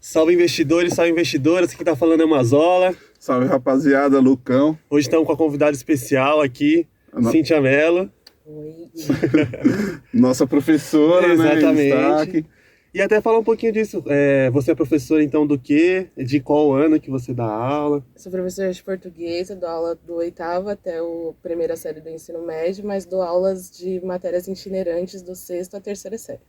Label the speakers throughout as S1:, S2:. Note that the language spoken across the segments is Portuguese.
S1: Salve investidores, salve investidoras, aqui tá falando é Mazola.
S2: Salve rapaziada, Lucão.
S1: Hoje estamos com a convidada especial aqui,
S2: No-
S1: Cíntia Mello.
S3: Oi.
S2: Nossa professora,
S1: Exatamente.
S2: né? Destaque.
S1: E até falar um pouquinho disso. Você é professora então do quê? De qual ano que você dá aula?
S3: Sou professora de português, eu dou aula do oitavo até a primeira série do ensino médio, mas dou aulas de matérias itinerantes do sexto à terceira série.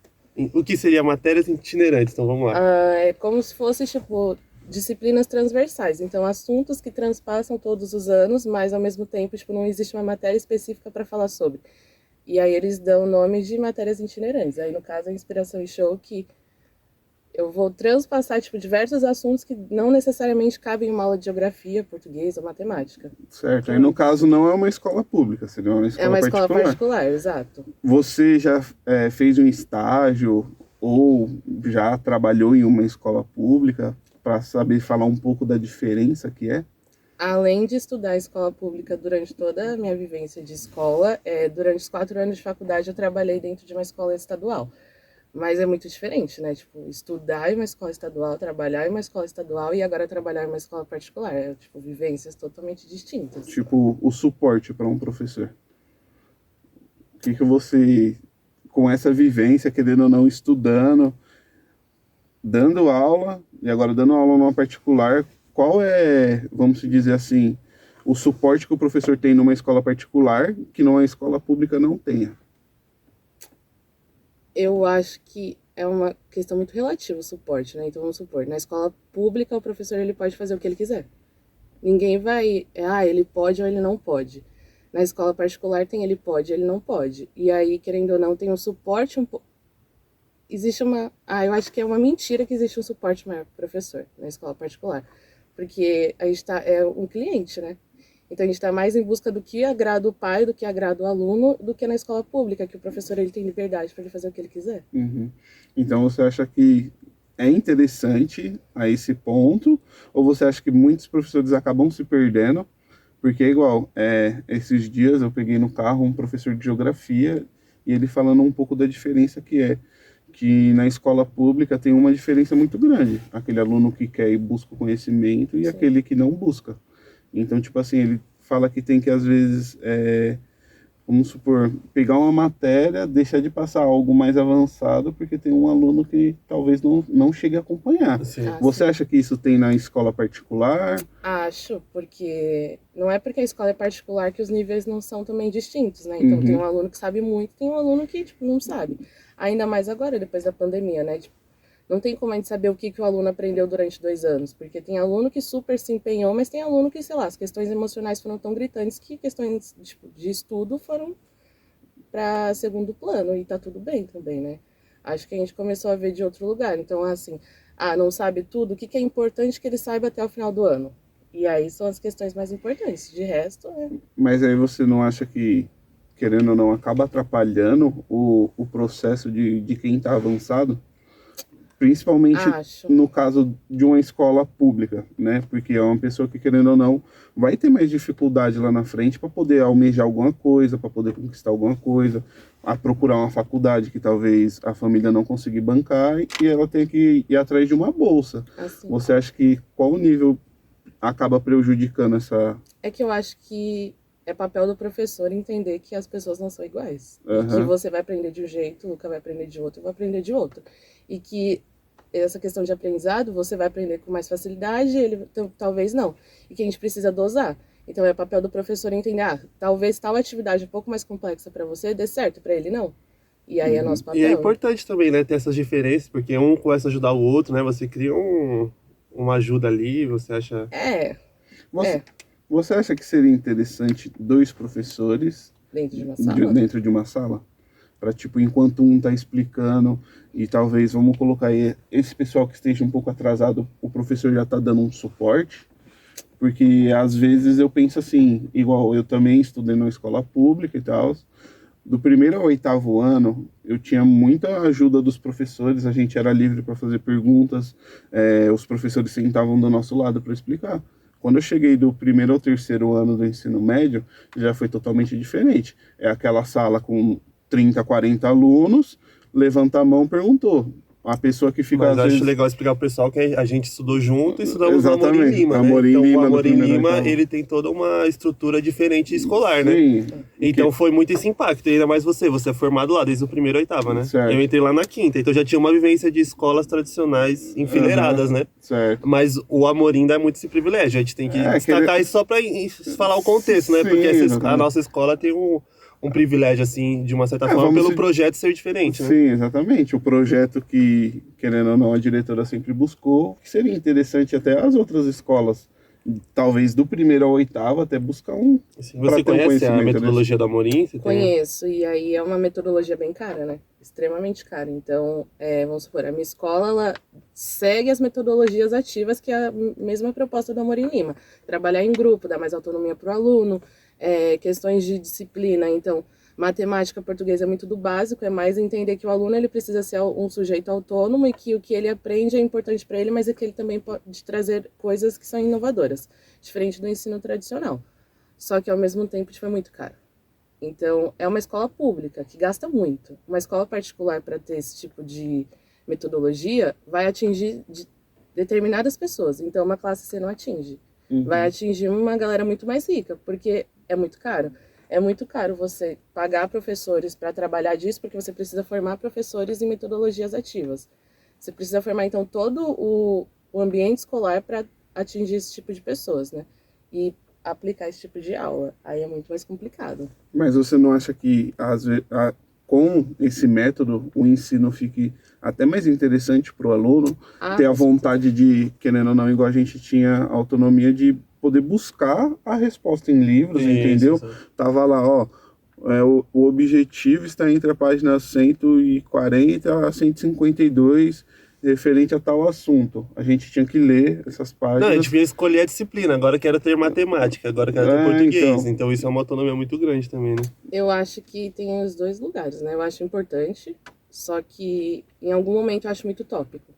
S1: O que seria matérias itinerantes? Então vamos lá.
S3: É como se fosse, tipo, disciplinas transversais. Então, assuntos que transpassam todos os anos, mas ao mesmo tempo, tipo, não existe uma matéria específica para falar sobre. E aí eles dão o nome de matérias itinerantes. Aí, no caso, a Inspiração e Show, que eu vou transpassar, tipo, diversos assuntos que não necessariamente cabem em uma aula de geografia, português ou matemática.
S2: Certo. Aí no caso não é uma escola pública, seria uma escola
S3: É uma escola
S2: particular.
S3: particular, exato.
S2: Você já fez um estágio ou já trabalhou em uma escola pública para saber falar um pouco da diferença que é?
S3: Além de estudar escola pública durante toda a minha vivência de escola, durante os 4 anos de faculdade eu trabalhei dentro de uma escola estadual. Mas é muito diferente, né? Tipo, estudar em uma escola estadual, trabalhar em uma escola estadual e agora trabalhar em uma escola particular. Tipo, vivências totalmente distintas.
S2: Tipo, o suporte para um professor. O que você, com essa vivência, querendo ou não, estudando, dando aula, e agora dando aula numa particular, qual é, vamos dizer assim, o suporte que o professor tem numa escola particular que numa escola pública não tenha?
S3: Eu acho que é uma questão muito relativa o suporte, né? Então, vamos supor, na escola pública o professor ele pode fazer o que ele quiser. Ninguém vai, ele pode ou ele não pode. Na escola particular tem ele pode, ele não pode. E aí, querendo ou não, tem um suporte um pouco. Existe uma. Eu acho que é uma mentira que existe um suporte maior pro professor na escola particular. Porque a gente é um cliente, né? Então a gente está mais em busca do que agrada o pai, do que agrada o aluno, do que na escola pública, que o professor ele tem liberdade para ele fazer o que ele quiser.
S2: Uhum. Então você acha que é interessante a esse ponto, ou você acha que muitos professores acabam se perdendo? Porque é igual, esses dias eu peguei no carro um professor de geografia e ele falando um pouco da diferença que na escola pública tem uma diferença muito grande. Aquele aluno que quer e busca o conhecimento e
S3: Sim.
S2: aquele que não busca. Então, tipo assim, ele fala que tem que, às vezes, vamos supor, pegar uma matéria, deixar de passar algo mais avançado, porque tem um aluno que talvez não chegue a acompanhar.
S1: Sim.
S2: Você acha que isso tem na escola particular?
S3: Acho, porque não é porque a escola é particular que os níveis não são também distintos, né? Então tem um aluno que sabe muito, tem um aluno que, tipo, não sabe. Ainda mais agora, depois da pandemia, né? Tipo, não tem como a gente saber o que o aluno aprendeu durante 2 anos, porque tem aluno que super se empenhou, mas tem aluno que, sei lá, as questões emocionais foram tão gritantes que questões tipo, de estudo foram para segundo plano, e tá tudo bem também, né? Acho que a gente começou a ver de outro lugar. Então, assim, não sabe tudo, o que é importante que ele saiba até o final do ano? E aí são as questões mais importantes. De resto,
S2: Mas aí você não acha que, querendo ou não, acaba atrapalhando o processo de quem está avançado? Principalmente
S3: Acho.
S2: no caso de uma escola pública, né? Porque é uma pessoa que, querendo ou não, vai ter mais dificuldade lá na frente para poder almejar alguma coisa, para poder conquistar alguma coisa, a procurar uma faculdade que talvez a família não consiga bancar e ela tem que ir atrás de uma bolsa.
S3: Assim.
S2: Você acha que qual nível acaba prejudicando essa...
S3: É que eu acho que é papel do professor entender que as pessoas não são iguais. E
S2: Aham.
S3: que você vai aprender de um jeito, o Luca vai aprender de outro, eu vou aprender de outro. E que essa questão de aprendizado, você vai aprender com mais facilidade, ele talvez não. E que a gente precisa dosar. Então é papel do professor entender, talvez tal atividade um pouco mais complexa para você dê certo, para ele não. E aí é nosso papel.
S1: E é importante também, né, ter essas diferenças, porque um começa a ajudar o outro, né? Você cria uma ajuda ali, você acha...
S2: Você acha que seria interessante 2 professores
S3: Dentro de uma sala?
S2: dentro de uma sala? Para, tipo, enquanto um tá explicando e talvez, vamos colocar aí, esse pessoal que esteja um pouco atrasado, o professor já tá dando um suporte, porque às vezes eu penso assim, igual eu também estudei numa escola pública e tal, do primeiro ao 8º ano, eu tinha muita ajuda dos professores, a gente era livre para fazer perguntas, os professores sentavam do nosso lado para explicar. Quando eu cheguei do primeiro ao 3º ano do ensino médio, já foi totalmente diferente. É aquela sala com 30, 40 alunos, levanta a mão, perguntou. a pessoa que fica
S1: Mas
S2: às
S1: eu acho
S2: vezes...
S1: legal explicar pro pessoal que a gente estudou junto e estudamos no Amorim
S2: Exatamente,
S1: Lima, né?
S2: Amorim
S1: Então
S2: Lima,
S1: o
S2: do
S1: Amorim
S2: primeiro
S1: Lima,
S2: oitavo.
S1: ele tem toda uma estrutura diferente escolar, né?
S2: Sim.
S1: Então foi muito esse impacto, e ainda mais você é formado lá desde o primeiro oitava, né?
S2: Certo.
S1: Eu entrei lá na quinta, então já tinha uma vivência de escolas tradicionais enfileiradas, né?
S2: Certo.
S1: Mas o Amorim dá muito esse privilégio, a gente tem que destacar isso só pra falar o contexto, né?
S2: Sim,
S1: Porque a
S2: exatamente.
S1: nossa escola tem um privilégio, assim, de uma certa forma, pelo projeto ser diferente, né?
S2: Sim, exatamente. O projeto que, querendo ou não, a diretora sempre buscou, que seria interessante até as outras escolas, talvez do primeiro ao oitavo, até buscar
S1: Assim,
S2: pra
S1: você
S2: ter um
S1: conhece a
S2: conhecimento
S1: metodologia do Amorim? Você tem-
S3: Conheço, e aí é uma metodologia bem cara, né? Extremamente cara. Então, vamos supor, a minha escola, ela segue as metodologias ativas, que é a mesma proposta do Amorim Lima. Trabalhar em grupo, dar mais autonomia para o aluno, questões de disciplina. Então, matemática, português é muito do básico, é mais entender que o aluno ele precisa ser um sujeito autônomo e que o que ele aprende é importante para ele, mas é que ele também pode trazer coisas que são inovadoras, diferente do ensino tradicional. Só que, ao mesmo tempo, tipo, é muito caro. Então, é uma escola pública que gasta muito. Uma escola particular, para ter esse tipo de metodologia, vai atingir determinadas pessoas. Então, uma classe C não atinge. Vai atingir uma galera muito mais rica, porque é muito caro. É muito caro você pagar professores para trabalhar disso, porque você precisa formar professores em metodologias ativas. Você precisa formar, então, todo o ambiente escolar para atingir esse tipo de pessoas, né? E aplicar esse tipo de aula. Aí é muito mais complicado.
S2: Mas você não acha que, às vezes, com esse método, o ensino fique até mais interessante para o aluno ter a vontade de, querendo ou não, igual a gente tinha a autonomia de poder buscar a resposta em livros, entendeu? Tava lá, ó, o objetivo está entre a página 140 a 152, referente a tal assunto. A gente tinha que ler essas páginas.
S1: Não, a gente ia escolher a disciplina, agora quero ter matemática, agora quero ter português. Então isso é uma autonomia muito grande também, né?
S3: Eu acho que tem os dois lugares, né? Eu acho importante, só que em algum momento eu acho muito utópico.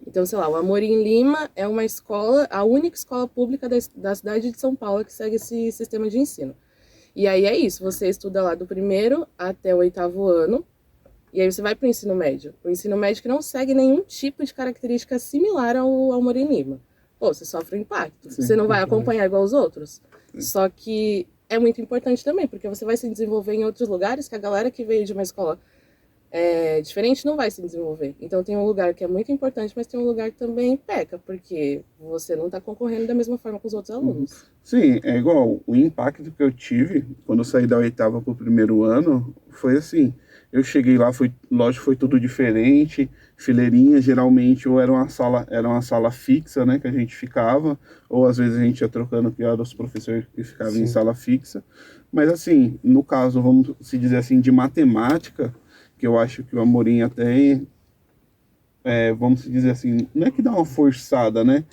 S3: Então, sei lá, o Amorim Lima é uma escola, a única escola pública da cidade de São Paulo que segue esse sistema de ensino. E aí é isso, você estuda lá do primeiro até o oitavo ano, e aí você vai para o ensino médio. O ensino médio que não segue nenhum tipo de característica similar ao Amorim Lima. Pô, você sofre um impacto. Sim, você não vai acompanhar igual os outros. Sim. Só que é muito importante também, porque você vai se desenvolver em outros lugares que a galera que veio de uma escola diferente não vai se desenvolver. Então tem um lugar que é muito importante, mas tem um lugar que também peca, porque você não está concorrendo da mesma forma com os outros alunos.
S2: Sim, é igual, o impacto que eu tive quando eu saí da oitava para o primeiro ano foi assim, eu cheguei lá, lógico, foi tudo diferente, fileirinha, geralmente ou era uma sala fixa, né, que a gente ficava, ou às vezes a gente ia trocando piada os professores que ficavam em sala fixa, mas assim, no caso, vamos se dizer assim, de matemática, que eu acho que o Amorim até, vamos dizer assim, não é que dá uma forçada, né?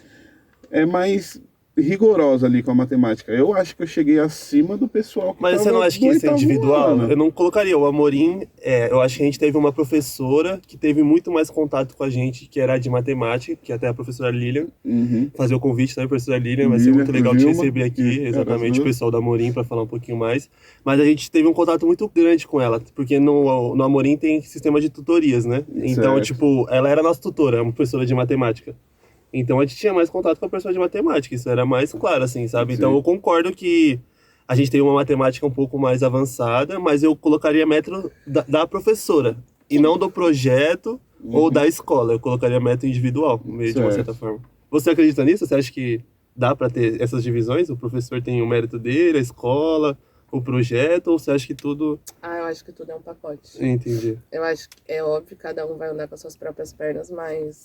S2: É mais rigorosa ali com a matemática. Eu acho que eu cheguei acima do pessoal que
S1: Mas você não acha que isso é individual?
S2: Ano.
S1: Eu não colocaria o Amorim, eu acho que a gente teve uma professora que teve muito mais contato com a gente, que era de matemática, que até a professora Lilian, fazer o convite também, professora Lilian, vai ser muito legal te receber aqui, exatamente, o pessoal do Amorim, para falar um pouquinho mais. Mas a gente teve um contato muito grande com ela, porque no Amorim tem sistema de tutorias, né? Então, tipo, ela era nossa tutora, uma professora de matemática. Então a gente tinha mais contato com a pessoa de matemática, isso era mais claro, assim, sabe? Então eu concordo que a gente tem uma matemática um pouco mais avançada, mas eu colocaria método da professora, e não do projeto ou da escola. Eu colocaria método individual, meio de uma certa forma. Você acredita nisso? Você acha que dá para ter essas divisões? O professor tem o mérito dele, a escola, o projeto, ou você acha que tudo...
S3: eu acho que tudo é um pacote.
S1: Entendi.
S3: Eu acho que é óbvio que cada um vai andar com as suas próprias pernas, mas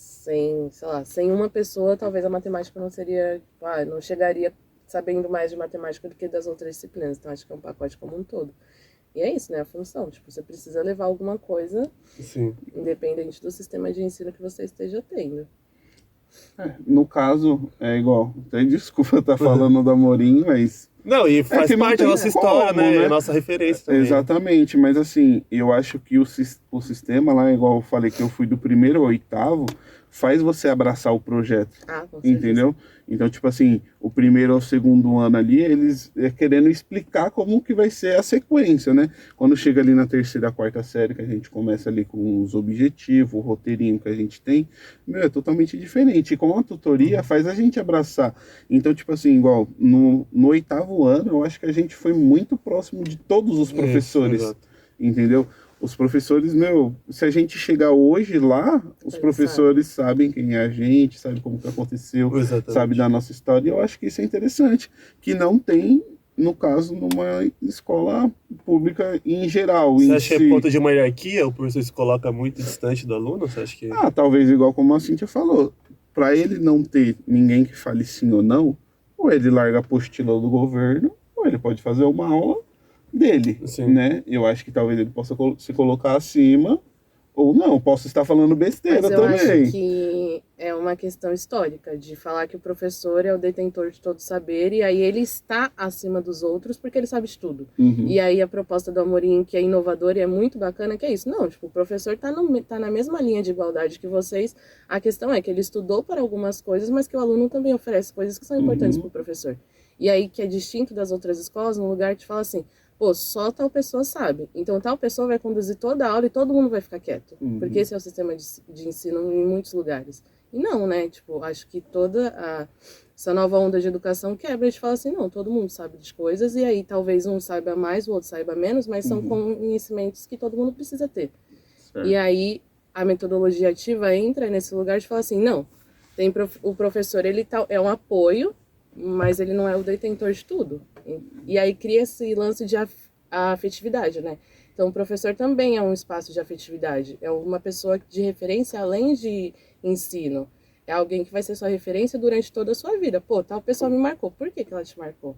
S3: sem uma pessoa, talvez a matemática não seria, não chegaria sabendo mais de matemática do que das outras disciplinas. Então acho que é um pacote como um todo. E é isso, né? A função. Tipo, você precisa levar alguma coisa, independente do sistema de ensino que você esteja tendo.
S2: No caso, é igual, até desculpa estar falando do Amorim, mas...
S1: Não, e faz parte da nossa história, né? É a nossa referência também.
S2: Exatamente, mas assim, eu acho que o sistema lá, igual eu falei que eu fui do primeiro ao oitavo, faz você abraçar o projeto,
S3: com certeza.
S2: entendeu? Então, tipo assim, o primeiro ao segundo ano ali, eles querendo explicar como que vai ser a sequência, né? Quando chega ali na terceira, quarta série, que a gente começa ali com os objetivos, o roteirinho que a gente tem, é totalmente diferente. E com a tutoria faz a gente abraçar. Então, tipo assim, igual no oitavo ano, eu acho que a gente foi muito próximo de todos os professores, entendeu? Os professores, se a gente chegar hoje lá, os professores sabem quem é a gente, sabem como que aconteceu, sabem da nossa história. E eu acho que isso é interessante, que não tem, no caso, numa escola pública em geral.
S1: Você acha que é por conta de uma hierarquia, o professor se coloca muito distante do aluno? Você acha que...
S2: talvez igual como a Cíntia falou. Para ele não ter ninguém que fale sim ou não, ou ele larga a apostila do governo, ou ele pode fazer uma aula dele, né? Eu acho que talvez ele possa se colocar acima, ou não, posso estar falando besteira também.
S3: Mas eu acho que é uma questão histórica, de falar que o professor é o detentor de todo saber, e aí ele está acima dos outros porque ele sabe de tudo. E aí a proposta do Amorim, que é inovadora e é muito bacana, que é isso. Não, tipo, o professor tá na mesma linha de igualdade que vocês, a questão é que ele estudou para algumas coisas, mas que o aluno também oferece coisas que são importantes para o professor. E aí que é distinto das outras escolas, no lugar de falar assim, pô, só tal pessoa sabe. Então tal pessoa vai conduzir toda a aula e todo mundo vai ficar quieto. Porque esse é o sistema de ensino em muitos lugares. E não, né? Tipo, acho que essa nova onda de educação quebra de falar assim, não, todo mundo sabe de coisas, e aí talvez um saiba mais, o outro saiba menos, mas são conhecimentos que todo mundo precisa ter. E aí a metodologia ativa entra nesse lugar de falar assim, não, o professor, ele é um apoio, mas ele não é o detentor de tudo. E aí cria esse lance de afetividade, né? Então o professor também é um espaço de afetividade, é uma pessoa de referência além de ensino. É alguém que vai ser sua referência durante toda a sua vida. Pô, tal pessoa me marcou, por que ela te marcou?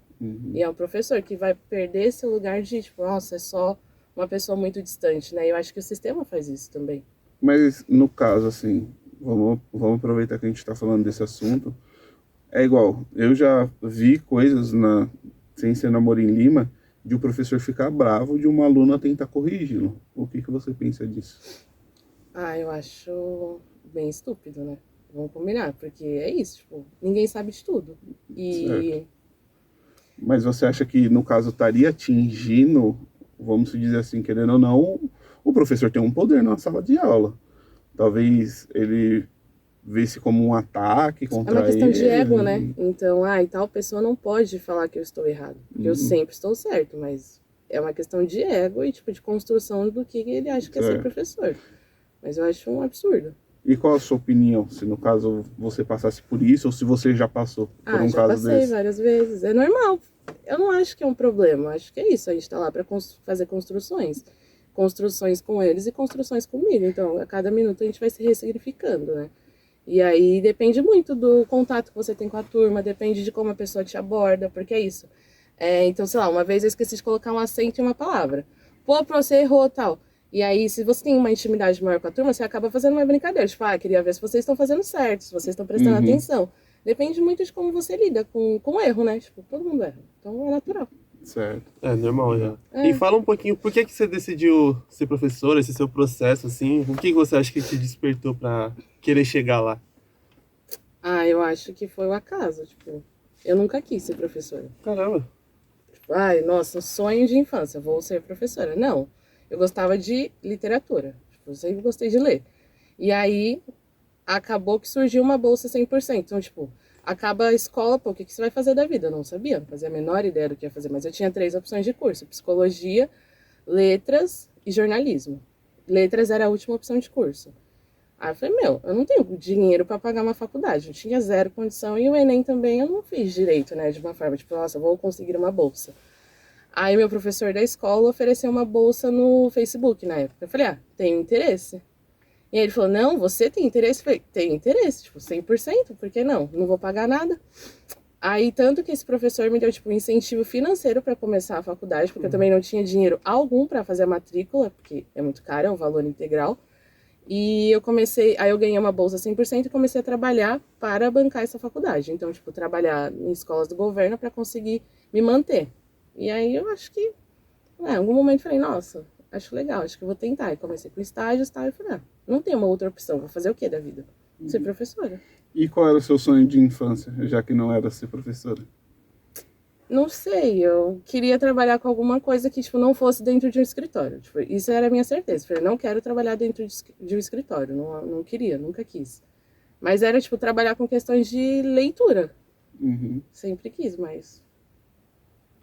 S3: E é um professor que vai perder esse lugar de, tipo, nossa, é só uma pessoa muito distante, né? Eu acho que o sistema faz isso também.
S2: Mas no caso, assim, vamos aproveitar que a gente está falando desse assunto. É igual, eu já vi coisas sem ser na Amorim Lima, de o professor ficar bravo de uma aluna tentar corrigi-lo. O que você pensa disso?
S3: Eu acho bem estúpido, né? Vamos combinar, porque é isso, tipo, ninguém sabe de tudo.
S2: Certo. Mas você acha que, no caso, estaria atingindo, vamos dizer assim, querendo ou não, o professor tem um poder na sala de aula. Talvez ele vê-se como um ataque contra ele.
S3: É uma questão de ego, né? Então, e tal pessoa não pode falar que eu estou errado. Porque eu sempre estou certo, mas é uma questão de ego e, tipo, de construção do que ele acha que é ser professor. Mas eu acho um absurdo.
S2: E qual a sua opinião, se no caso você passasse por isso, ou se você já passou por um caso desse?
S3: Já passei várias vezes. É normal. Eu não acho que é um problema. Acho que é isso. A gente tá lá para fazer construções. Construções com eles e construções comigo. Então, a cada minuto a gente vai se ressignificando, né? E aí depende muito do contato que você tem com a turma, depende de como a pessoa te aborda, porque é isso. Então, sei lá, uma vez eu esqueci de colocar um acento em uma palavra. Pô, você errou, tal. E aí, se você tem uma intimidade maior com a turma, você acaba fazendo uma brincadeira. Tipo, queria ver se vocês estão fazendo certo, se vocês estão prestando atenção. Depende muito de como você lida com o erro, né? Tipo, todo mundo erra. Então, é natural.
S2: Certo.
S1: É normal já. E fala um pouquinho, por que você decidiu ser professora, esse seu processo, assim? O que você acha que te despertou pra querer chegar lá?
S3: Eu acho que foi o acaso, tipo, eu nunca quis ser professora.
S1: Caramba.
S3: Tipo, nossa, sonho de infância, vou ser professora. Não, eu gostava de literatura, tipo, eu sempre gostei de ler. E aí, acabou que surgiu uma bolsa 100%. Então, tipo, acaba a escola, pô, o que você vai fazer da vida? Eu não sabia, não fazia a menor ideia do que ia fazer, mas eu tinha 3 opções de curso: psicologia, letras e jornalismo. Letras era a última opção de curso. Aí eu falei, eu não tenho dinheiro para pagar uma faculdade, eu tinha 0 condição, e o Enem também eu não fiz direito, né, de uma forma, tipo, nossa, vou conseguir uma bolsa. Aí meu professor da escola ofereceu uma bolsa no Facebook na época. Eu falei, tenho interesse. E aí ele falou, não, você tem interesse? Eu falei, tenho interesse, tipo, 100%, por que não? Não vou pagar nada. Aí, tanto que esse professor me deu, tipo, um incentivo financeiro para começar a faculdade, porque eu também não tinha dinheiro algum para fazer a matrícula, porque é muito caro, é um valor integral. E aí eu ganhei uma bolsa 100% e comecei a trabalhar para bancar essa faculdade. Então, tipo, trabalhar em escolas do governo para conseguir me manter. E aí eu acho que, em algum momento eu falei, nossa, acho legal, acho que eu vou tentar. E comecei com estágio e tal, e falei, não tem uma outra opção, vou fazer o que da vida? ser professora.
S2: E qual era o seu sonho de infância, já que não era ser professora?
S3: Não sei, eu queria trabalhar com alguma coisa que, tipo, não fosse dentro de um escritório. Tipo, isso era a minha certeza. Eu não quero trabalhar dentro de um escritório, não queria, nunca quis. Mas era, tipo, trabalhar com questões de leitura. Sempre quis, mas...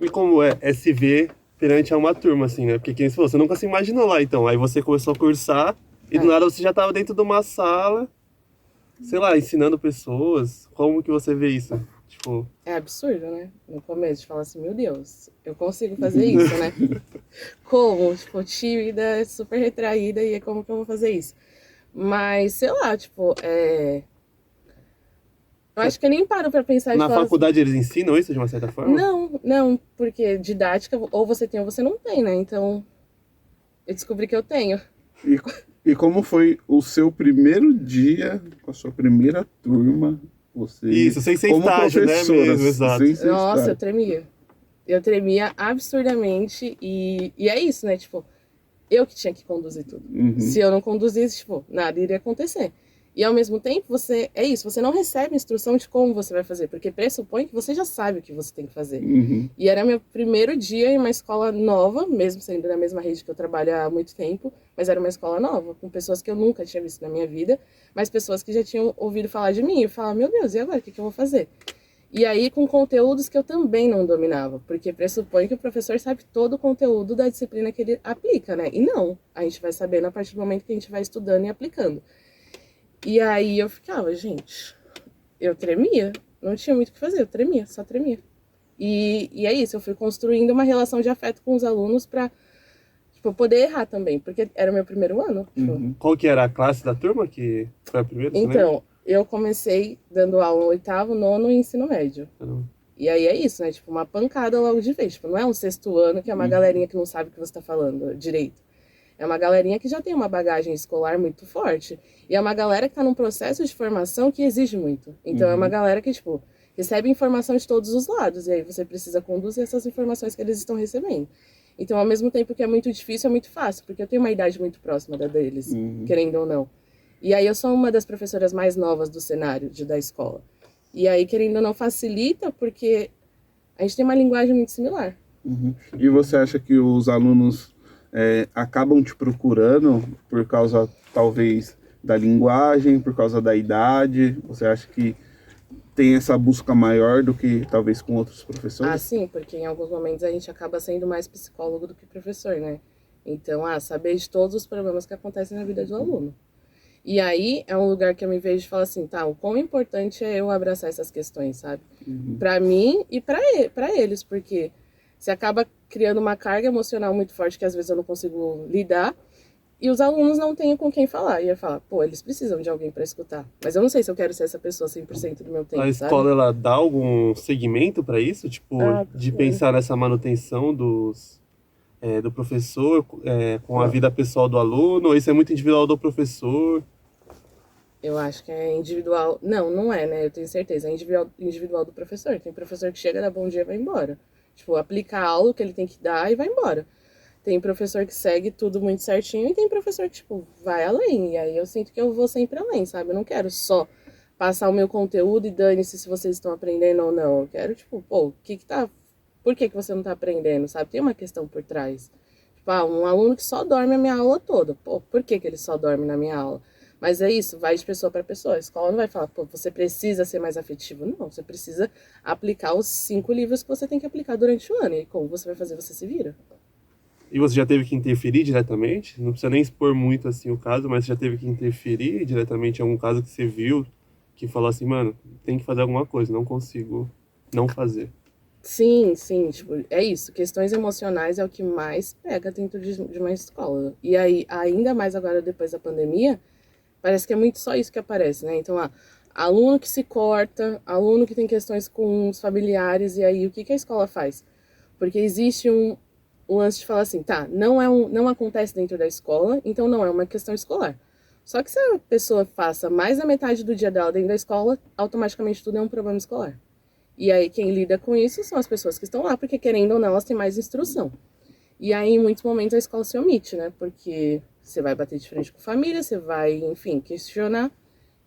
S1: E como é se ver perante a uma turma, assim, né? Porque quem se você nunca se imaginou lá, então. Aí você começou a cursar e do nada você já estava dentro de uma sala, sei lá, ensinando pessoas. Como que você vê isso? Tipo...
S3: É absurdo, né? No começo, de falar assim, meu Deus, eu consigo fazer isso, né? Como? Tipo, tímida, super retraída, e como que eu vou fazer isso? Mas, sei lá, tipo, eu acho que eu nem paro pra pensar e
S1: Na
S3: falar
S1: faculdade eles ensinam isso de uma certa forma?
S3: Não, porque didática ou você tem ou você não tem, né? Então, eu descobri que eu tenho.
S2: E como foi o seu primeiro dia com a sua primeira turma? Você,
S1: isso, sem ser
S2: como
S1: estágio, né? Mesmo, exato.
S3: Nossa, eu tremia. Eu tremia absurdamente e é isso, né? Tipo, eu que tinha que conduzir tudo. Se eu não conduzisse, tipo, nada iria acontecer. E ao mesmo tempo, você não recebe instrução de como você vai fazer, porque pressupõe que você já sabe o que você tem que fazer. E era meu primeiro dia em uma escola nova, mesmo sendo da mesma rede que eu trabalho há muito tempo, mas era uma escola nova, com pessoas que eu nunca tinha visto na minha vida, mas pessoas que já tinham ouvido falar de mim. E eu falava, meu Deus, e agora? O que eu vou fazer? E aí com conteúdos que eu também não dominava, porque pressupõe que o professor sabe todo o conteúdo da disciplina que ele aplica, né? E não, a gente vai sabendo a partir do momento que a gente vai estudando e aplicando. E aí eu ficava, gente, eu tremia, não tinha muito o que fazer, eu tremia, só tremia. E é isso, eu fui construindo uma relação de afeto com os alunos pra, tipo, poder errar também, porque era o meu primeiro ano. Tipo.
S1: Qual que era a classe da turma que foi a primeira?
S3: Então, eu comecei dando aula no 8º, 9º e ensino médio. E aí é isso, né? Tipo, uma pancada logo de vez. Tipo, não é um 6º ano que é uma galerinha que não sabe o que você tá falando direito. É uma galerinha que já tem uma bagagem escolar muito forte. E é uma galera que tá num processo de formação que exige muito. Então é uma galera que, tipo, recebe informação de todos os lados. E aí você precisa conduzir essas informações que eles estão recebendo. Então, ao mesmo tempo que é muito difícil, é muito fácil. Porque eu tenho uma idade muito próxima da deles, querendo ou não. E aí eu sou uma das professoras mais novas do cenário da escola. E aí, querendo ou não, facilita porque a gente tem uma linguagem muito similar.
S2: E você acha que os alunos acabam te procurando por causa, talvez, da linguagem, por causa da idade? Você acha que tem essa busca maior do que, talvez, com outros professores?
S3: Ah, sim, porque em alguns momentos a gente acaba sendo mais psicólogo do que professor, né? Então, saber de todos os problemas que acontecem na vida do aluno. E aí é um lugar que eu me vejo e falo assim, tá, o quão importante é eu abraçar essas questões, sabe? Pra mim e pra eles, porque você acaba criando uma carga emocional muito forte que às vezes eu não consigo lidar e os alunos não têm com quem falar. E eu falo, pô, eles precisam de alguém pra escutar. Mas eu não sei se eu quero ser essa pessoa 100% do meu tempo,
S1: A escola,
S3: sabe?
S1: ela dá algum segmento pra isso? Tipo, de pensar nessa manutenção do professor com a vida pessoal do aluno? Ou isso é muito individual do professor?
S3: Eu acho que é individual. Não é, né? Eu tenho certeza. É individual do professor. Tem professor que chega, dá bom dia e vai embora. Tipo, aplica a aula que ele tem que dar e vai embora. Tem professor que segue tudo muito certinho e tem professor que, tipo, vai além. E aí eu sinto que eu vou sempre além, sabe? Eu não quero só passar o meu conteúdo e dane-se se vocês estão aprendendo ou não. Eu quero, tipo, pô, por que você não tá aprendendo, sabe? Tem uma questão por trás. Tipo, um aluno que só dorme a minha aula toda. Pô, por que ele só dorme na minha aula? Mas é isso, vai de pessoa para pessoa. A escola não vai falar, pô, você precisa ser mais afetivo. Não, você precisa aplicar os 5 livros que você tem que aplicar durante o ano. E como você vai fazer, você se vira.
S1: E você já teve que interferir diretamente? Não precisa nem expor muito assim o caso, mas você já teve que interferir diretamente em algum caso que você viu, que falou assim, mano, tem que fazer alguma coisa, não consigo não fazer.
S3: Sim, tipo, é isso. Questões emocionais é o que mais pega dentro de uma escola. E aí, ainda mais agora depois da pandemia, parece que é muito só isso que aparece, né? Então, aluno que se corta, aluno que tem questões com os familiares, e aí o que a escola faz? Porque existe um lance de falar assim, tá, não acontece dentro da escola, então não é uma questão escolar. Só que se a pessoa passa mais da metade do dia dela dentro da escola, automaticamente tudo é um problema escolar. E aí quem lida com isso são as pessoas que estão lá, porque querendo ou não, elas têm mais instrução. E aí, em muitos momentos, a escola se omite, né? Porque você vai bater de frente com a família, você vai, enfim, questionar.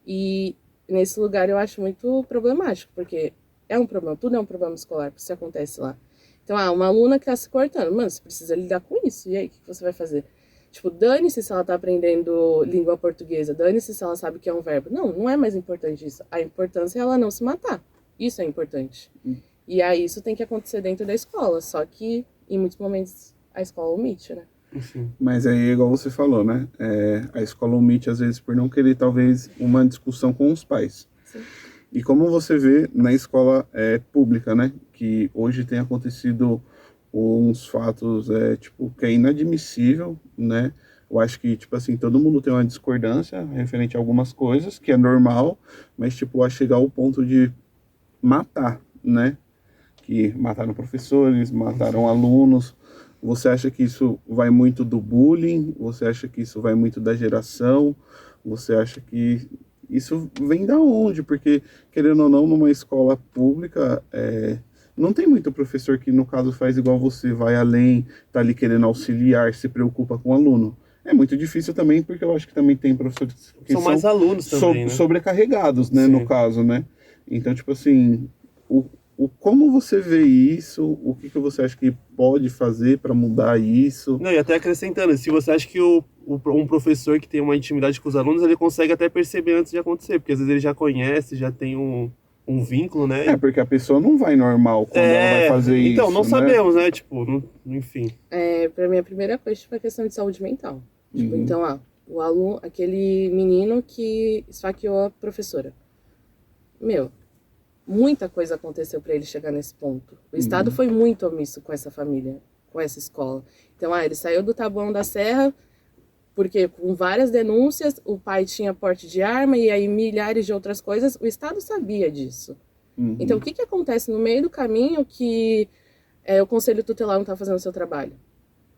S3: E nesse lugar eu acho muito problemático, porque é um problema, tudo é um problema escolar, se acontece lá. Então, uma aluna que tá se cortando, mano, você precisa lidar com isso, e aí, o que você vai fazer? Tipo, dane-se se ela tá aprendendo língua portuguesa, dane-se se ela sabe que é um verbo. Não, não é mais importante isso. A importância é ela não se matar. Isso é importante. E aí isso tem que acontecer dentro da escola, só que em muitos momentos a escola omite, né?
S2: Mas aí, igual você falou, né? A escola omite, às vezes, por não querer, talvez, uma discussão com os pais.
S3: Sim.
S2: E como você vê na escola pública, né? Que hoje tem acontecido uns fatos, tipo, que é inadmissível, né? Eu acho que, tipo assim, todo mundo tem uma discordância referente a algumas coisas, que é normal, mas, tipo, a chegar ao ponto de matar, né? Que mataram professores, mataram alunos. Você acha que isso vai muito do bullying? Você acha que isso vai muito da geração? Você acha que isso vem da onde? Porque, querendo ou não, numa escola pública, não tem muito professor que, no caso, faz igual você, vai além, tá ali querendo auxiliar, se preocupa com o aluno. É muito difícil também, porque eu acho que também tem professores que
S1: são mais alunos também, né?
S2: Sobrecarregados, né,
S1: Sim.
S2: no caso, né? Então, tipo assim, como você vê isso? O que você acha que pode fazer para mudar isso?
S1: Não, e até acrescentando, se você acha que um professor que tem uma intimidade com os alunos, ele consegue até perceber antes de acontecer, porque às vezes ele já conhece, já tem um vínculo, né?
S2: Porque a pessoa não vai normal quando ela vai fazer isso.
S1: Então, não sabemos, né? Tipo, enfim.
S3: Pra mim, a primeira coisa tipo, é a questão de saúde mental. Tipo, então, o aluno, aquele menino que esfaqueou a professora. Muita coisa aconteceu para ele chegar nesse ponto. O Estado foi muito omisso com essa família, com essa escola. Então, ele saiu do Taboão da Serra, porque com várias denúncias, o pai tinha porte de arma e aí milhares de outras coisas. O Estado sabia disso. Então, o que acontece no meio do caminho que o Conselho Tutelar não está fazendo o seu trabalho?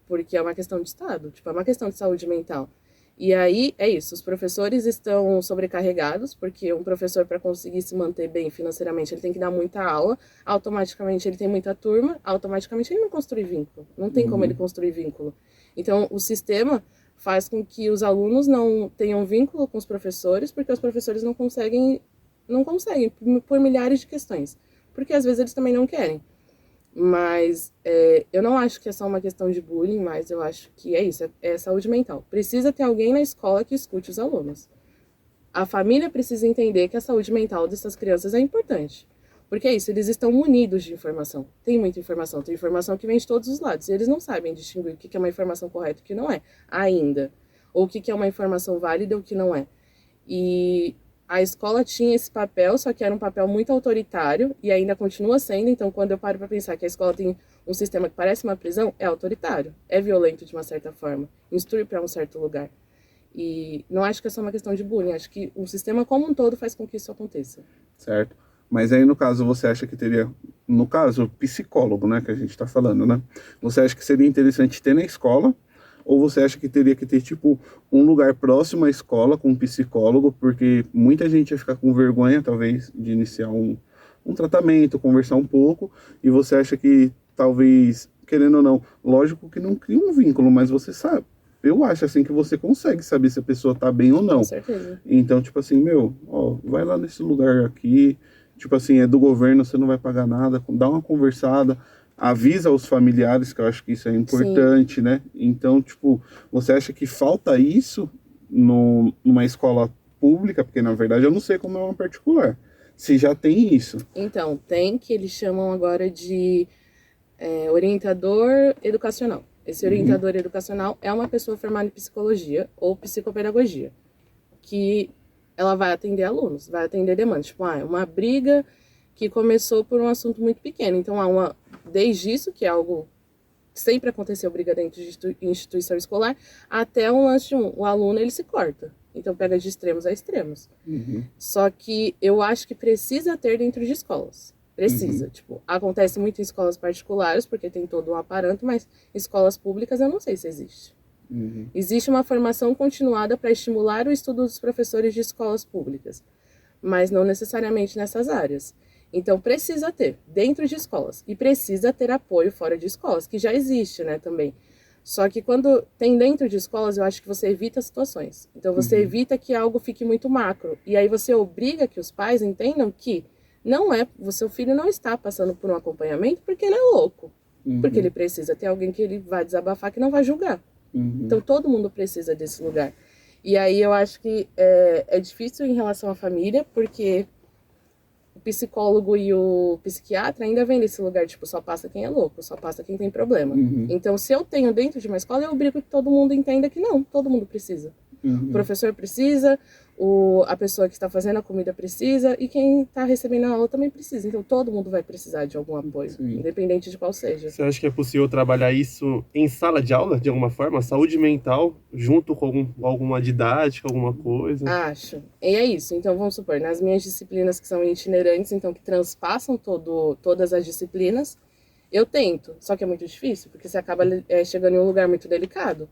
S3: Porque é uma questão de Estado, tipo, é uma questão de saúde mental. E aí, é isso, os professores estão sobrecarregados, porque um professor, para conseguir se manter bem financeiramente, ele tem que dar muita aula, automaticamente ele tem muita turma, automaticamente ele não constrói vínculo, não tem como ele construir vínculo. Então, o sistema faz com que os alunos não tenham vínculo com os professores, porque os professores não conseguem por milhares de questões, porque às vezes eles também não querem. Mas eu não acho que é só uma questão de bullying, mas eu acho que é isso, é saúde mental. Precisa ter alguém na escola que escute os alunos. A família precisa entender que a saúde mental dessas crianças é importante. Porque é isso, eles estão munidos de informação. Tem muita informação, tem informação que vem de todos os lados. E eles não sabem distinguir o que é uma informação correta e o que não é, ainda. Ou o que é uma informação válida e o que não é. E a escola tinha esse papel, só que era um papel muito autoritário e ainda continua sendo. Então, quando eu paro para pensar que a escola tem um sistema que parece uma prisão, é autoritário, é violento de uma certa forma, instrui para um certo lugar. E não acho que é só uma questão de bullying, acho que o sistema como um todo faz com que isso aconteça.
S2: Certo. Mas aí, no caso, você acha que teria... No caso, psicólogo, né, que a gente está falando, né? Você acha que seria interessante ter na escola? Ou você acha que teria que ter, tipo, um lugar próximo à escola com um psicólogo? Porque muita gente ia ficar com vergonha, talvez, de iniciar um tratamento, conversar um pouco. E você acha que, talvez, querendo ou não, lógico que não cria um vínculo, mas você sabe. Eu acho, assim, que você consegue saber se a pessoa tá bem ou não.
S3: Com certeza.
S2: Então, tipo assim, vai lá nesse lugar aqui. Tipo assim, é do governo, você não vai pagar nada. Dá uma conversada. Avisa os familiares, que eu acho que isso é importante, Sim. né? Então, tipo, você acha que falta isso numa escola pública? Porque, na verdade, eu não sei como é uma particular. Se já tem isso.
S3: Então, tem, que eles chamam agora de orientador educacional. Esse orientador educacional é uma pessoa formada em psicologia ou psicopedagogia, que ela vai atender alunos, vai atender demandas. Tipo, uma briga que começou por um assunto muito pequeno. Então, desde isso, que é algo que sempre aconteceu, briga dentro de instituição escolar, até um lance de o aluno, ele se corta. Então, pega de extremos a extremos. Só que eu acho que precisa ter dentro de escolas. Precisa. Tipo, acontece muito em escolas particulares, porque tem todo um aparato, mas escolas públicas eu não sei se existe. Existe uma formação continuada para estimular o estudo dos professores de escolas públicas, mas não necessariamente nessas áreas. Então, precisa ter dentro de escolas e precisa ter apoio fora de escolas, que já existe, né, também. Só que quando tem dentro de escolas, eu acho que você evita situações. Então você evita que algo fique muito macro. E aí você obriga que os pais entendam que não é, o seu filho não está passando por um acompanhamento porque ele é louco. Porque ele precisa ter alguém que ele vai desabafar, que não vai julgar. Então todo mundo precisa desse lugar. E aí eu acho que é difícil em relação à família, porque o psicólogo e o psiquiatra ainda vem desse lugar, tipo, só passa quem é louco, só passa quem tem problema. Então, se eu tenho dentro de uma escola, eu obrigo que todo mundo entenda que não, todo mundo precisa. O professor precisa, a pessoa que está fazendo a comida precisa, e quem está recebendo a aula também precisa. Então, todo mundo vai precisar de algum apoio, independente de qual seja.
S1: Você acha que é possível trabalhar isso em sala de aula, de alguma forma? Saúde mental, junto com alguma didática, alguma coisa?
S3: Acho. E é isso. Então, vamos supor, nas minhas disciplinas que são itinerantes, então que transpassam todas as disciplinas, eu tento. Só que é muito difícil, porque você acaba chegando em um lugar muito delicado.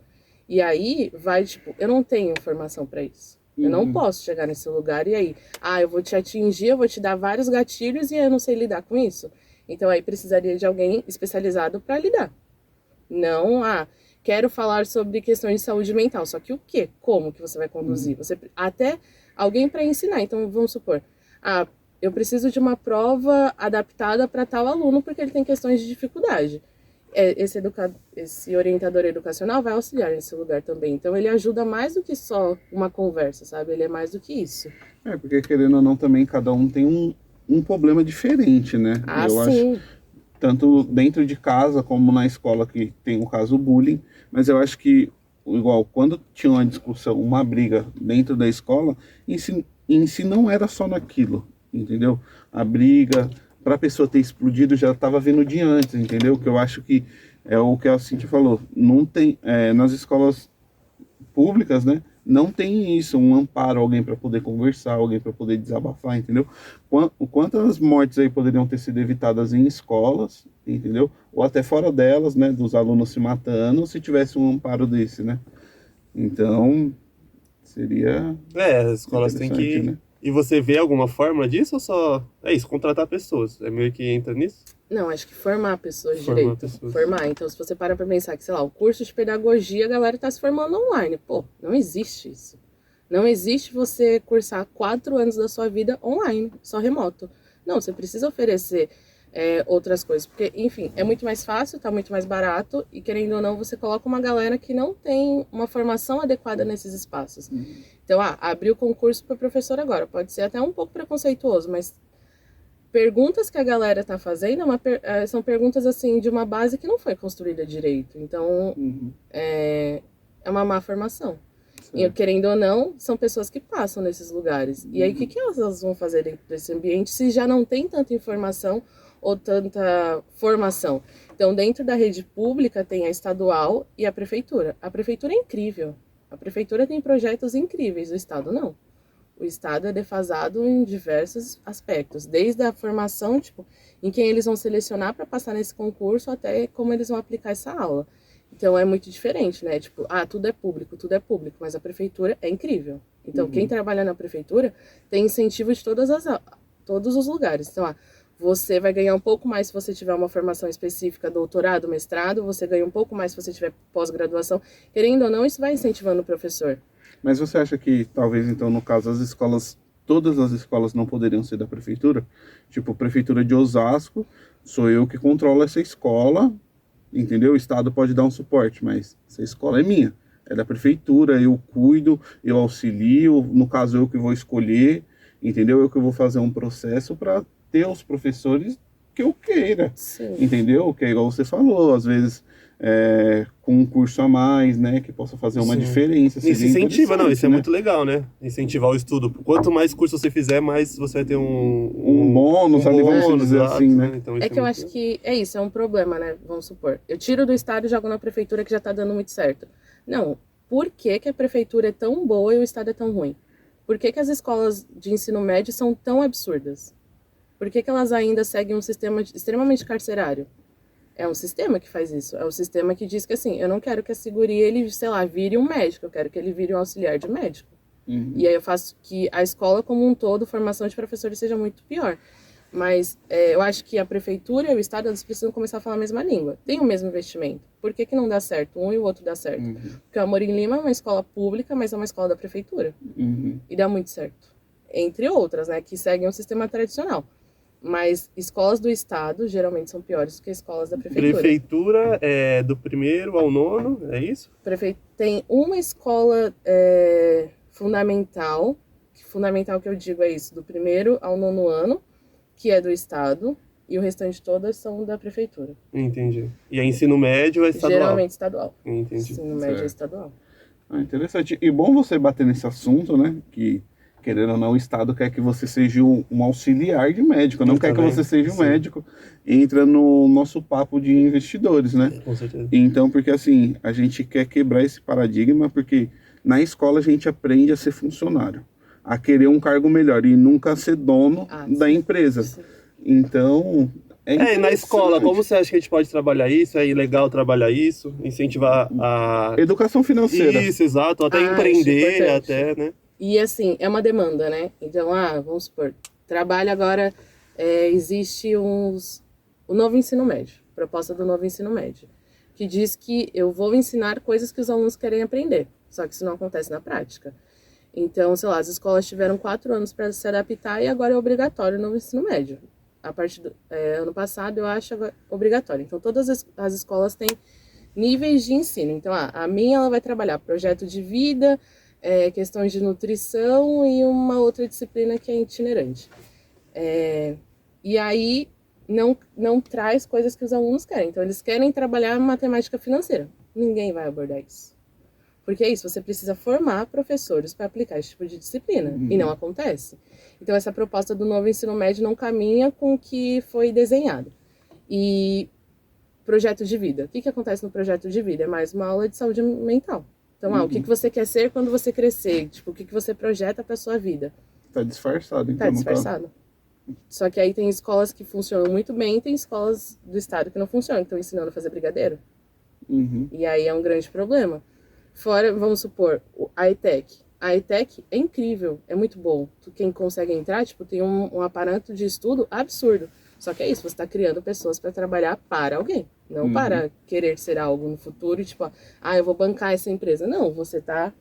S3: E aí, tipo, eu não tenho informação para isso. Eu não posso chegar nesse lugar e aí, eu vou te atingir, eu vou te dar vários gatilhos e eu não sei lidar com isso. Então, aí precisaria de alguém especializado para lidar. Não, quero falar sobre questões de saúde mental. Só que o quê? Como que você vai conduzir? Até alguém para ensinar. Então, vamos supor, eu preciso de uma prova adaptada para tal aluno porque ele tem questões de dificuldade. Esse orientador educacional vai auxiliar nesse lugar também. Então, ele ajuda mais do que só uma conversa, sabe? Ele é mais do que isso.
S2: Porque querendo ou não, também cada um tem um problema diferente, né? Eu
S3: sim.
S2: acho, tanto dentro de casa como na escola, que tem o caso bullying, mas eu acho que, igual, quando tinha uma discussão, uma briga dentro da escola, em si não era só naquilo, entendeu? A briga, para a pessoa ter explodido, já estava vindo de antes, entendeu? Que eu acho que é o que a Cintia falou, não tem, nas escolas públicas, né? Não tem isso, um amparo, alguém para poder conversar, alguém para poder desabafar, entendeu? Quantas mortes aí poderiam ter sido evitadas em escolas, entendeu? Ou até fora delas, né? Dos alunos se matando, se tivesse um amparo desse, né? Então, seria...
S1: as escolas têm que...
S2: né?
S1: E você vê alguma forma disso ou só... É isso, contratar pessoas? É meio que entra nisso?
S3: Não, acho que formar pessoas direito. Formar. Então, se você para pensar que, sei lá, o curso de pedagogia, a galera tá se formando online. Pô, não existe isso. Não existe você cursar 4 anos da sua vida online, só remoto. Não, você precisa oferecer outras coisas. Porque, enfim, é muito mais fácil, tá muito mais barato. E, querendo ou não, você coloca uma galera que não tem uma formação adequada nesses espaços. Então, abrir o concurso para professor agora. Pode ser até um pouco preconceituoso, mas... perguntas que a galera tá fazendo são perguntas, assim, de uma base que não foi construída direito. Então, é uma má formação. E, querendo ou não, são pessoas que passam nesses lugares. E aí, o que elas vão fazer dentro desse ambiente se já não tem tanta informação ou tanta formação? Então, dentro da rede pública, tem a estadual e a prefeitura. A prefeitura é incrível. A prefeitura tem projetos incríveis, o Estado não. O Estado é defasado em diversos aspectos, desde a formação, tipo, em quem eles vão selecionar para passar nesse concurso, até como eles vão aplicar essa aula. Então é muito diferente, né? Tipo, tudo é público, mas a prefeitura é incrível. Então, quem trabalha na prefeitura tem incentivo de todos os lugares. Então, você vai ganhar um pouco mais se você tiver uma formação específica, doutorado, mestrado, você ganha um pouco mais se você tiver pós-graduação. Querendo ou não, isso vai incentivando o professor.
S2: Mas você acha que, talvez, então, no caso, todas as escolas não poderiam ser da prefeitura? Tipo, prefeitura de Osasco, sou eu que controlo essa escola, entendeu? O Estado pode dar um suporte, mas essa escola é minha. É da prefeitura, eu cuido, eu auxilio, no caso, eu que vou escolher, entendeu? Eu que vou fazer um processo para ter os professores que eu queira, entendeu? Que é igual você falou, às vezes... com um curso a mais, né, que possa fazer uma diferença.
S1: Isso incentiva, isso é muito legal, né? Incentivar o estudo. Quanto mais curso você fizer, mais você vai ter um
S2: bônus, ali, vamos dizer assim, né?
S1: Então,
S3: que eu acho que é um problema, né? Vamos supor. Eu tiro do Estado e jogo na prefeitura que já tá dando muito certo. Não, por que a prefeitura é tão boa e o Estado é tão ruim? Por que as escolas de ensino médio são tão absurdas? Por que elas ainda seguem um sistema extremamente carcerário? É um sistema que faz isso. É um sistema que diz que, assim, eu não quero que a guria, ele, sei lá, vire um médico. Eu quero que ele vire um auxiliar de médico. E aí eu faço que a escola como um todo, formação de professores, seja muito pior. Mas eu acho que a prefeitura e o estado, eles precisam começar a falar a mesma língua. Tem o mesmo investimento. Por que não dá certo? Um e o outro dá certo. Porque o Amorim Lima é uma escola pública, mas é uma escola da prefeitura. E dá muito certo. Entre outras, né? Que seguem um sistema tradicional. Mas escolas do estado geralmente são piores do que escolas da prefeitura.
S1: Prefeitura é do 1º ao 9º, é isso?
S3: Tem uma escola fundamental que eu digo é isso, do 1º ao 9º ano, que é do estado, e o restante todas são da prefeitura.
S1: Entendi. E a ensino médio é estadual?
S3: Geralmente estadual.
S1: Entendi.
S3: Ensino médio é estadual.
S2: Interessante. E bom você bater nesse assunto, né? Que, querendo ou não, o Estado quer que você seja um auxiliar de médico, não quer que você seja um médico. Entra no nosso papo de investidores, né?
S1: Com certeza.
S2: Então, porque assim, a gente quer quebrar esse paradigma, porque na escola a gente aprende a ser funcionário, a querer um cargo melhor e nunca ser dono da empresa. Sim. Então,
S1: na escola, como você acha que a gente pode trabalhar isso? É legal trabalhar isso? Incentivar a...
S2: Educação financeira.
S1: Isso, exato. Até empreender, até, né?
S3: E assim, é uma demanda, né? Então, vamos supor, trabalho agora, existe o novo ensino médio, proposta do novo ensino médio, que diz que eu vou ensinar coisas que os alunos querem aprender, só que isso não acontece na prática. Então, sei lá, as escolas tiveram 4 anos para se adaptar e agora é obrigatório o novo ensino médio. A partir do ano passado, eu acho obrigatório. Então, todas as escolas têm níveis de ensino. Então, a minha ela vai trabalhar projeto de vida, questões de nutrição e uma outra disciplina que é itinerante. E aí, não traz coisas que os alunos querem. Então, eles querem trabalhar matemática financeira. Ninguém vai abordar isso. Porque é isso, você precisa formar professores para aplicar esse tipo de disciplina. E não acontece. Então, essa proposta do novo ensino médio não caminha com o que foi desenhado. E projeto de vida. O que acontece no projeto de vida? É mais uma aula de saúde mental. Então, o que você quer ser quando você crescer? Tipo, o que você projeta para sua vida?
S2: Tá disfarçado, então.
S3: Tá disfarçado. Só que aí tem escolas que funcionam muito bem e tem escolas do estado que não funcionam, que estão ensinando a fazer brigadeiro. E aí é um grande problema. Fora, vamos supor, a ETEC. A ETEC é incrível, é muito bom. Quem consegue entrar, tem um aparato de estudo absurdo. Só que é isso, você está criando pessoas para trabalhar para alguém. Não para querer ser algo no futuro, eu vou bancar essa empresa. Não, você está...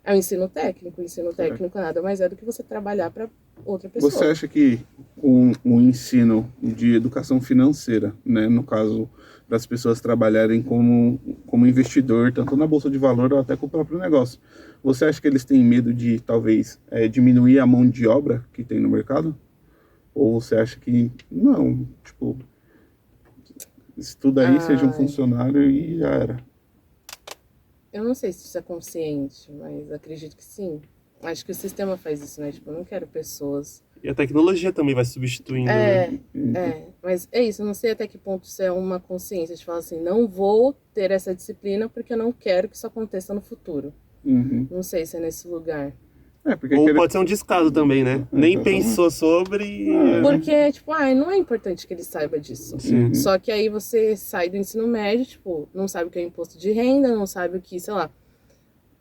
S3: É o ensino técnico. O ensino técnico nada mais é do que você trabalhar para outra pessoa.
S2: Você acha que o ensino de educação financeira, né, no caso... para as pessoas trabalharem como investidor, tanto na Bolsa de Valor ou até com o próprio negócio. Você acha que eles têm medo de, talvez, diminuir a mão de obra que tem no mercado? Ou você acha que, não, estuda aí, seja um funcionário e já era?
S3: Eu não sei se isso é consciente, mas acredito que sim. Acho que o sistema faz isso, né? Eu não quero pessoas...
S1: E a tecnologia também vai substituindo, né?
S3: Mas é isso, eu não sei até que ponto isso é uma consciência. A gente fala assim, não vou ter essa disciplina porque eu não quero que isso aconteça no futuro. Não sei se é nesse lugar.
S1: Ou pode ser um descaso também, né? Nem pensou sobre...
S3: Porque, não é importante que ele saiba disso. Só que aí você sai do ensino médio, não sabe o que é imposto de renda, não sabe o que, sei lá...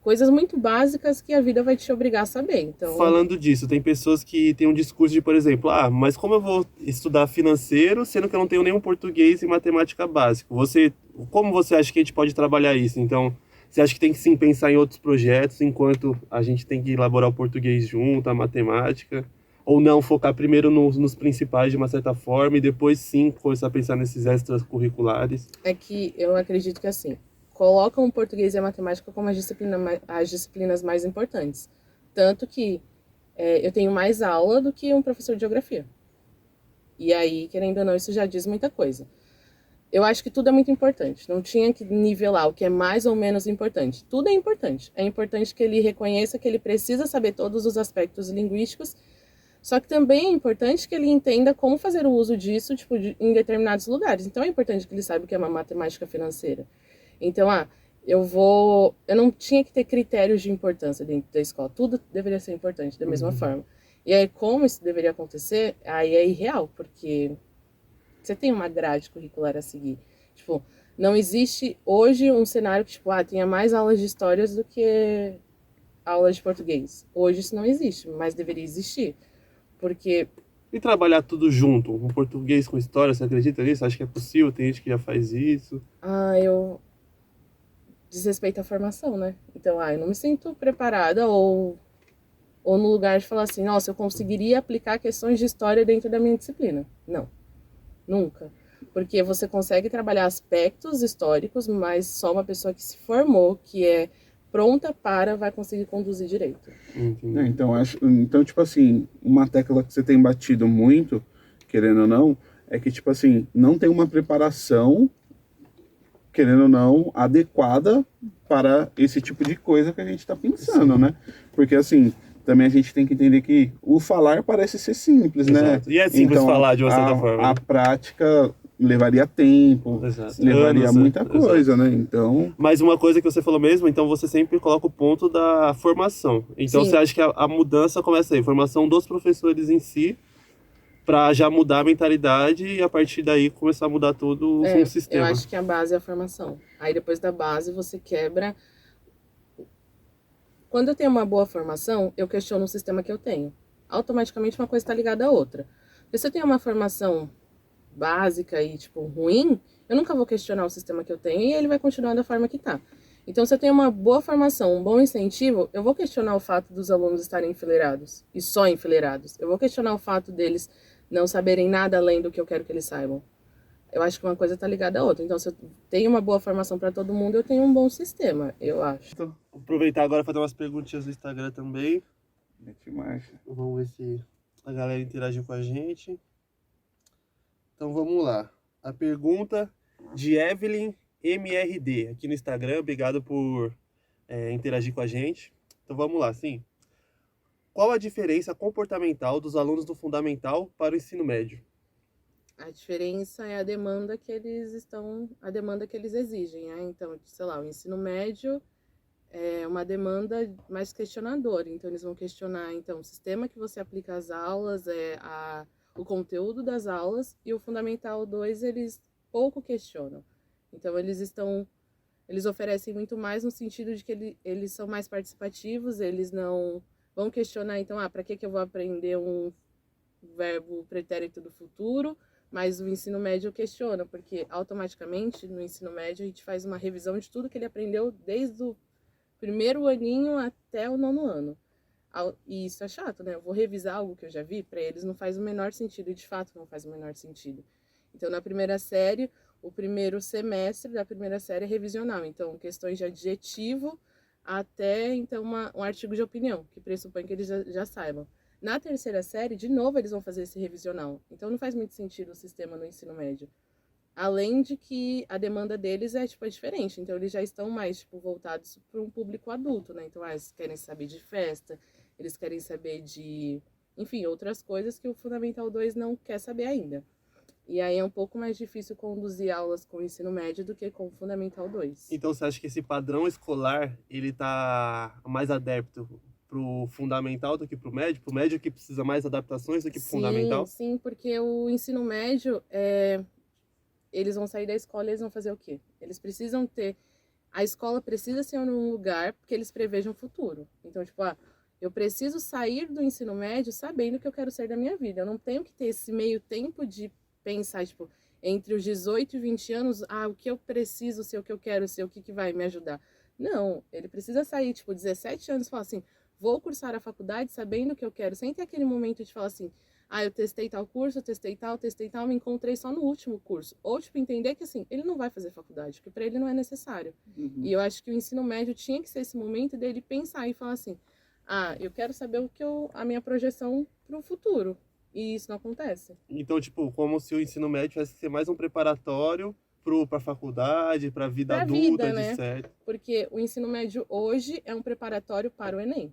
S3: Coisas muito básicas que a vida vai te obrigar a saber. Então...
S1: Falando disso, tem pessoas que têm um discurso de, por exemplo, mas como eu vou estudar financeiro, sendo que eu não tenho nenhum português e matemática básico? Como você acha que a gente pode trabalhar isso? Então, você acha que tem que sim pensar em outros projetos, enquanto a gente tem que elaborar o português junto, a matemática? Ou não, focar primeiro nos principais de uma certa forma e depois sim começar a pensar nesses extracurriculares?
S3: É que eu acredito que assim... colocam o português e a matemática como as disciplinas mais importantes. Tanto que eu tenho mais aula do que um professor de geografia. E aí, querendo ou não, isso já diz muita coisa. Eu acho que tudo é muito importante. Não tinha que nivelar o que é mais ou menos importante. Tudo é importante. É importante que ele reconheça que ele precisa saber todos os aspectos linguísticos, só que também é importante que ele entenda como fazer o uso disso em determinados lugares. Então é importante que ele saiba o que é uma matemática financeira. Então, eu não tinha que ter critérios de importância dentro da escola. Tudo deveria ser importante da mesma forma. E aí, como isso deveria acontecer, aí é irreal, porque você tem uma grade curricular a seguir. Não existe hoje um cenário que, tenha mais aulas de histórias do que aulas de português. Hoje isso não existe, mas deveria existir. Porque
S1: E trabalhar tudo junto, um português com história, você acredita nisso? Acho que é possível, tem gente que já faz isso.
S3: Eu desrespeito a formação, né? Então, eu não me sinto preparada ou no lugar de falar assim, nossa, eu conseguiria aplicar questões de história dentro da minha disciplina. Não, nunca. Porque você consegue trabalhar aspectos históricos, mas só uma pessoa que se formou, que é pronta para, vai conseguir conduzir direito.
S2: Então, tipo assim, uma tecla que você tem batido muito, querendo ou não, é que, tipo assim, não tem uma preparação, querendo ou não, adequada para esse tipo de coisa que a gente está pensando, né? Porque, assim, também a gente tem que entender que o falar parece ser simples,
S1: Exato.
S2: né?
S1: E é simples
S2: então,
S1: falar de uma certa forma.
S2: A
S1: né?
S2: prática levaria tempo,
S1: Exato.
S2: levaria
S1: Anos,
S2: muita coisa,
S1: exato.
S2: né? Então...
S1: Mas uma coisa que você falou mesmo, então você sempre coloca o ponto da formação. Então
S3: Sim.
S1: você acha que a mudança começa aí, formação dos professores em si, para já mudar a mentalidade e a partir daí começar a mudar todo um sistema.
S3: Eu acho que a base é a formação. Aí depois da base você quebra. Quando eu tenho uma boa formação, eu questiono o sistema que eu tenho. Automaticamente uma coisa está ligada à outra. Porque se eu tenho uma formação básica e, tipo, ruim, eu nunca vou questionar o sistema que eu tenho e ele vai continuar da forma que tá. Então, se eu tenho uma boa formação, um bom incentivo, eu vou questionar o fato dos alunos estarem enfileirados, e só enfileirados. Eu vou questionar o fato deles não saberem nada além do que eu quero que eles saibam. Eu acho que uma coisa tá ligada à outra. Então, se eu tenho uma boa formação para todo mundo, eu tenho um bom sistema, eu acho.
S1: Então, vou aproveitar agora e fazer umas perguntinhas no Instagram também.
S2: Mete marcha.
S1: Vamos ver se a galera interagiu com a gente. Então vamos lá. A pergunta de Evelyn MRD aqui no Instagram. Obrigado por interagir com a gente. Então vamos lá, sim. Qual a diferença comportamental dos alunos do fundamental para o ensino médio?
S3: A diferença é a demanda que eles exigem, né? Então, sei lá, o ensino médio é uma demanda mais questionadora. Então, eles vão questionar, então, o sistema que você aplica às aulas, o conteúdo das aulas, e o Fundamental 2, eles pouco questionam. Então, eles oferecem muito mais no sentido de que eles são mais participativos, eles não vão questionar, então, para que eu vou aprender um verbo pretérito do futuro, mas o ensino médio questiona, porque automaticamente no ensino médio a gente faz uma revisão de tudo que ele aprendeu desde o primeiro aninho até o 9º ano. E isso é chato, né? Eu vou revisar algo que eu já vi, para eles não faz o menor sentido, e de fato não faz o menor sentido. Então, na primeira série, o primeiro semestre da primeira série é revisional. Então, questões de adjetivo até então um artigo de opinião, que pressupõe que eles já saibam. Na terceira série, de novo, eles vão fazer esse revisional. Então, não faz muito sentido o sistema no ensino médio. Além de que a demanda deles é diferente. Então, eles já estão mais voltados para um público adulto, né? Então, eles querem saber de festa, eles querem saber de, enfim, outras coisas que o Fundamental 2 não quer saber ainda. E aí é um pouco mais difícil conduzir aulas com o ensino médio do que com o Fundamental 2.
S1: Então você acha que esse padrão escolar, ele tá mais adepto pro fundamental do que pro médio que precisa mais adaptações do que pro fundamental?
S3: Sim, porque o ensino médio, eles vão sair da escola e eles vão fazer o quê? Eles precisam ter... A escola precisa ser um lugar que eles prevejam o futuro. Então, eu preciso sair do ensino médio sabendo o que eu quero ser da minha vida. Eu não tenho que ter esse meio tempo de pensar, entre os 18 e 20 anos, o que eu preciso ser, o que eu quero ser, o que vai me ajudar. Não, ele precisa sair, 17 anos e falar assim, vou cursar a faculdade sabendo o que eu quero, sem ter aquele momento de falar assim, eu testei tal curso, eu testei tal, me encontrei só no último curso. Ou, entender que, assim, ele não vai fazer faculdade, porque para ele não é necessário. Uhum. E eu acho que o ensino médio tinha que ser esse momento dele pensar e falar assim, eu quero saber a minha projeção para o futuro. E isso não acontece.
S1: Então, como se o ensino médio tivesse que ser mais um preparatório para a faculdade, para a vida adulta,
S3: né?
S1: certo?
S3: Porque o ensino médio hoje é um preparatório para o Enem.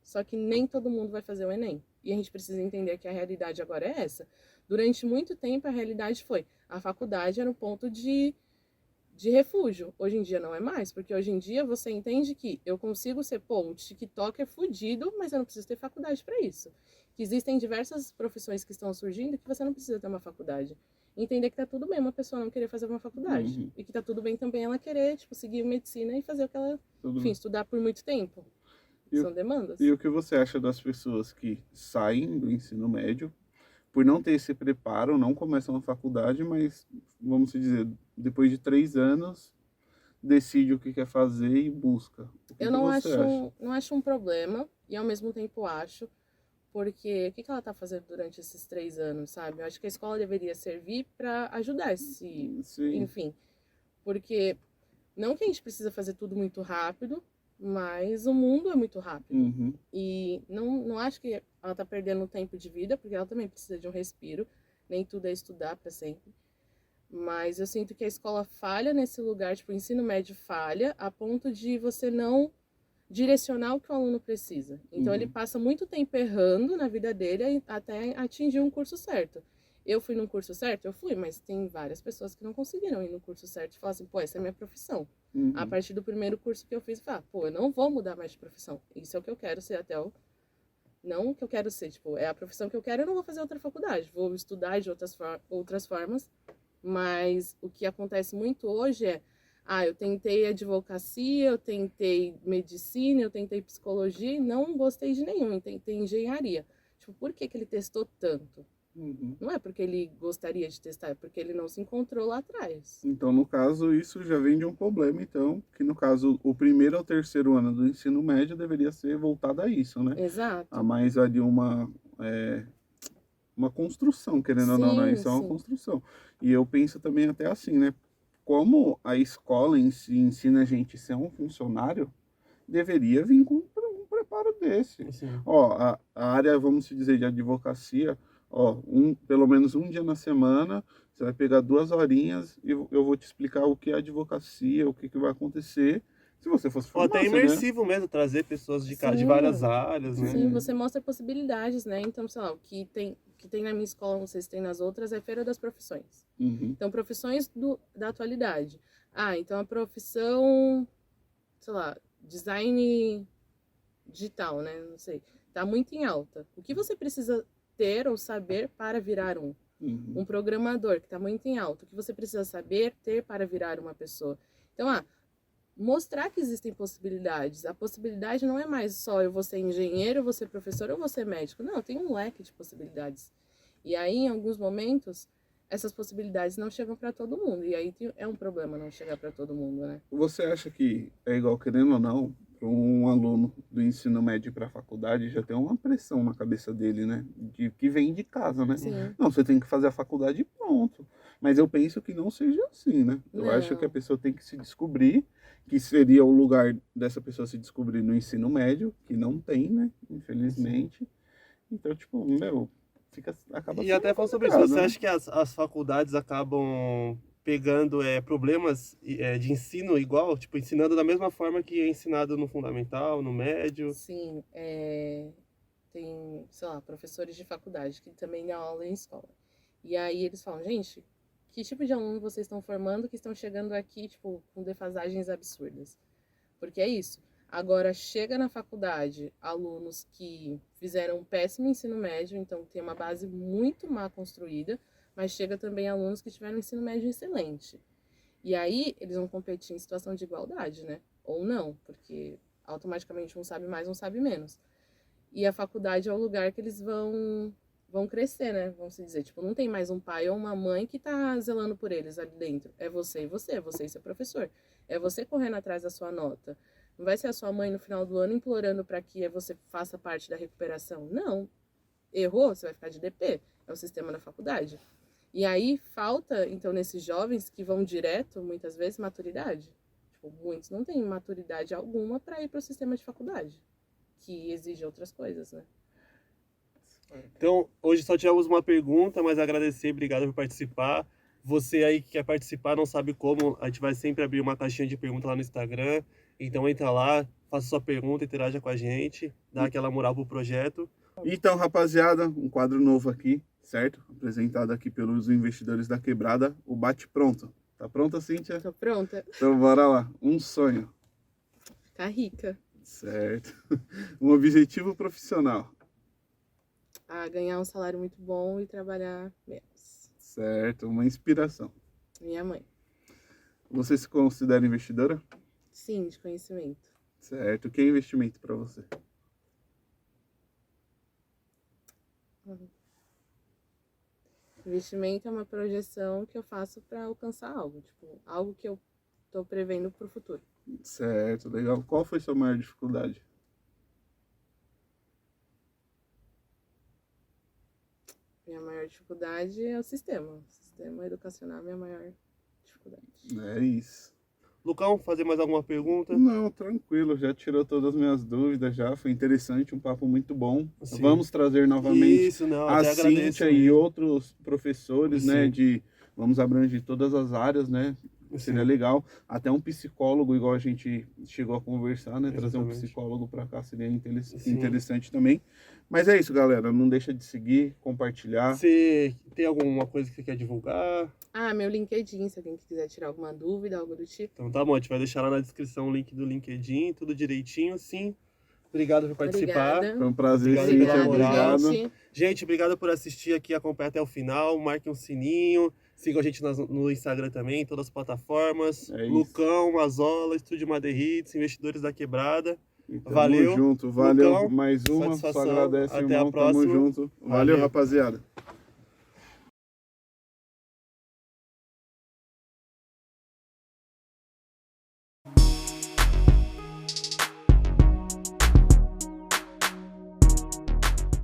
S3: Só que nem todo mundo vai fazer o Enem. E a gente precisa entender que a realidade agora é essa. Durante muito tempo, a realidade foi a faculdade era um ponto de refúgio. Hoje em dia não é mais, porque hoje em dia você entende que eu consigo ser, um TikToker fudido, mas eu não preciso ter faculdade para isso. Que existem diversas profissões que estão surgindo que você não precisa ter uma faculdade. Entender que tá tudo bem uma pessoa não querer fazer uma faculdade. Uhum. E que tá tudo bem também ela querer, seguir medicina e fazer o que ela, estudar por muito tempo. São demandas.
S2: E o que você acha das pessoas que saem do ensino médio, por não ter esse preparo, não começam na faculdade, mas, vamos dizer, depois de 3 anos, decide o que quer fazer e busca.
S3: Eu não acho um problema, e ao mesmo tempo acho, porque o que ela está fazendo durante esses 3 anos, sabe? Eu acho que a escola deveria servir para ajudar enfim, porque não que a gente precisa fazer tudo muito rápido, mas o mundo é muito rápido.
S2: Uhum.
S3: E não acho que ela está perdendo tempo de vida, porque ela também precisa de um respiro, nem tudo é estudar para sempre. Mas eu sinto que a escola falha nesse lugar, tipo, o ensino médio falha, a ponto de você não direcionar o que o aluno precisa. Então ele passa muito tempo errando na vida dele até atingir um curso certo. Eu fui num curso certo? Eu fui, mas tem várias pessoas que não conseguiram ir no curso certo e falam assim, pô, essa é a minha profissão. A partir do primeiro curso que eu fiz, eu falei, pô, eu não vou mudar mais de profissão. Isso é o que eu quero ser até o... Não o que eu quero ser, tipo, é a profissão que eu quero, eu não vou fazer outra faculdade. Vou estudar de outras formas. Mas o que acontece muito hoje é, eu tentei advocacia, eu tentei medicina, eu tentei psicologia e não gostei de nenhum, eu tentei engenharia. Tipo, por que ele testou tanto? Não é porque ele gostaria de testar, é porque ele não se encontrou lá atrás.
S2: Então, no caso, isso já vem de um problema, então, que no caso, o primeiro ao terceiro ano do ensino médio deveria ser voltado a isso, né?
S3: Exato.
S2: A mais ali uma construção, querendo ou não, né? Isso é uma construção. E eu penso também até assim, né? Como a escola em si ensina a gente a ser um funcionário, deveria vir com um preparo desse. Ó, a área, vamos dizer, de advocacia, ó, pelo menos um dia na semana, você vai pegar 2 horinhas e eu vou te explicar o que é advocacia, o que vai acontecer. Se você fosse formar,
S1: até imersivo mesmo, trazer pessoas de várias áreas, né?
S3: Sim, você mostra possibilidades, né? Então, sei lá, o que tem na minha escola, não sei se tem nas outras, é Feira das Profissões. Então, profissões da atualidade. Então a profissão, sei lá, design digital, né? Não sei. Tá muito em alta. O que você precisa ter ou saber para virar um programador, que tá muito em alta. O que você precisa saber, ter para virar uma pessoa. Então, mostrar que existem possibilidades. A possibilidade não é mais só eu vou ser engenheiro, eu vou ser professor, eu vou ser médico. Não, tem um leque de possibilidades. E aí, em alguns momentos, essas possibilidades não chegam para todo mundo. E aí é um problema não chegar para todo mundo, né?
S2: Você acha que é igual, querendo ou não, para um aluno do ensino médio para a faculdade já tem uma pressão na cabeça dele, né? Que vem de casa, né?
S3: Sim.
S2: Não, você tem que fazer a faculdade e pronto. Mas eu penso que não seja assim, né? Eu acho que a pessoa tem que se descobrir, que seria o lugar dessa pessoa se descobrir no ensino médio, que não tem, né? Infelizmente. Então, tipo, acaba
S1: E até falando sobre isso, você acha que as faculdades acabam pegando problemas de ensino igual, tipo, ensinando da mesma forma que é ensinado no fundamental, no médio?
S3: Sim, tem, sei lá, professores de faculdade que também dão aula em escola. E aí eles falam, gente, que tipo de aluno vocês estão formando que estão chegando aqui, tipo, com defasagens absurdas? Porque é isso. Agora, chega na faculdade alunos que fizeram um péssimo ensino médio, então tem uma base muito mal construída, mas chega também alunos que tiveram um ensino médio excelente. E aí, eles vão competir em situação de igualdade, né? Ou não, porque automaticamente um sabe mais, um sabe menos. E a faculdade é o lugar que eles vão crescer, né? Vamos se dizer, tipo, não tem mais um pai ou uma mãe que tá zelando por eles ali dentro. É você e seu professor. É você correndo atrás da sua nota. Não vai ser a sua mãe no final do ano implorando para que você faça parte da recuperação. Não. Errou, você vai ficar de DP. É o sistema da faculdade. E aí falta, então, nesses jovens que vão direto, muitas vezes, maturidade. Tipo, muitos não têm maturidade alguma para ir para o sistema de faculdade, que exige outras coisas, né?
S1: Então, hoje só tivemos uma pergunta, mas agradecer, obrigado por participar. Você aí que quer participar, não sabe como, a gente vai sempre abrir uma caixinha de pergunta lá no Instagram. Então entra lá, faça sua pergunta, interaja com a gente, dá aquela moral pro projeto.
S2: Então, rapaziada, um quadro novo aqui, certo? Apresentado aqui pelos investidores da Quebrada, o Bate Pronto. Tá pronta, Cíntia?
S3: Tô pronta.
S2: Então bora lá. Um sonho.
S3: Ficar rica.
S2: Certo. Um objetivo profissional.
S3: Ganhar um salário muito bom e trabalhar menos.
S2: Certo. Uma inspiração.
S3: Minha mãe.
S2: Você se considera investidora?
S3: Sim, de conhecimento.
S2: Certo. O que é investimento para você?
S3: Investimento é uma projeção que eu faço para alcançar algo, tipo, algo que eu tô prevendo para o futuro.
S2: Certo, legal. Qual foi sua maior dificuldade?
S3: Minha maior dificuldade é o sistema. O sistema educacional é a minha maior dificuldade.
S2: É isso.
S1: Lucão, fazer mais alguma pergunta?
S2: Não, tranquilo, já tirou todas as minhas dúvidas já, foi interessante, um papo muito bom.
S1: Sim.
S2: Vamos trazer novamente
S1: Isso, não,
S2: a
S1: até
S2: Cíntia e outros professores, né, vamos abranger todas as áreas, né, seria legal. Até um psicólogo, igual a gente chegou a conversar, né, trazer um psicólogo para cá seria interessante também. Mas é isso, galera, não deixa de seguir, compartilhar.
S1: Você tem alguma coisa que você quer divulgar?
S3: Meu LinkedIn, se alguém quiser tirar alguma dúvida, algo do tipo.
S1: Então tá bom, a gente vai deixar lá na descrição o link do LinkedIn, tudo direitinho, sim. Obrigado por participar.
S3: Obrigada.
S2: Foi um prazer,
S1: Obrigado,
S2: obrigado.
S1: Gente, obrigado por assistir aqui, acompanhar até o final. Marquem um sininho. Sigam a gente no Instagram também, em todas as plataformas. Lucão, Mazola, Estúdio Maderits, Investidores da Quebrada.
S2: Então,
S1: valeu.
S2: Tamo junto, valeu.
S1: Lucão,
S2: mais uma, só agradece,
S1: até
S2: irmão.
S1: A próxima.
S2: Tamo junto. Valeu, rapaziada.